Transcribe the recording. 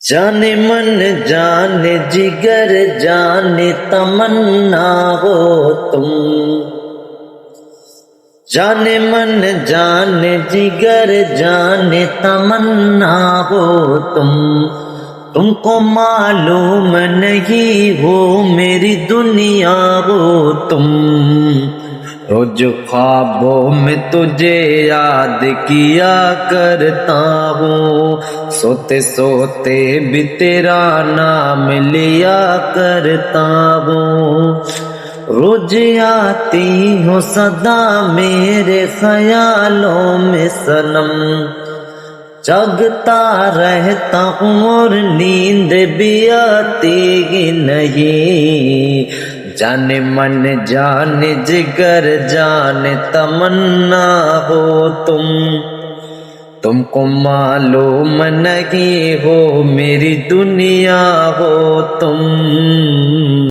जाने मन जाने जिगर जाने तमन्ना हो तुम, जाने मन जाने जिगर जाने तमन्ना हो तुमको मालूम नहीं हो मेरी दुनिया हो तुम। रोज ख्वाबों में तुझे याद किया करता हूँ, सोते सोते भी तेरा नाम लिया करता हूँ। रोज आती हो सदा मेरे ख्यालों में सनम, जगता रहता हूँ और नींद भी आती ही नहीं। जाने मन जाने जिगर जाने तमन्ना हो तुमको मालूम नहीं हो मेरी दुनिया हो तुम।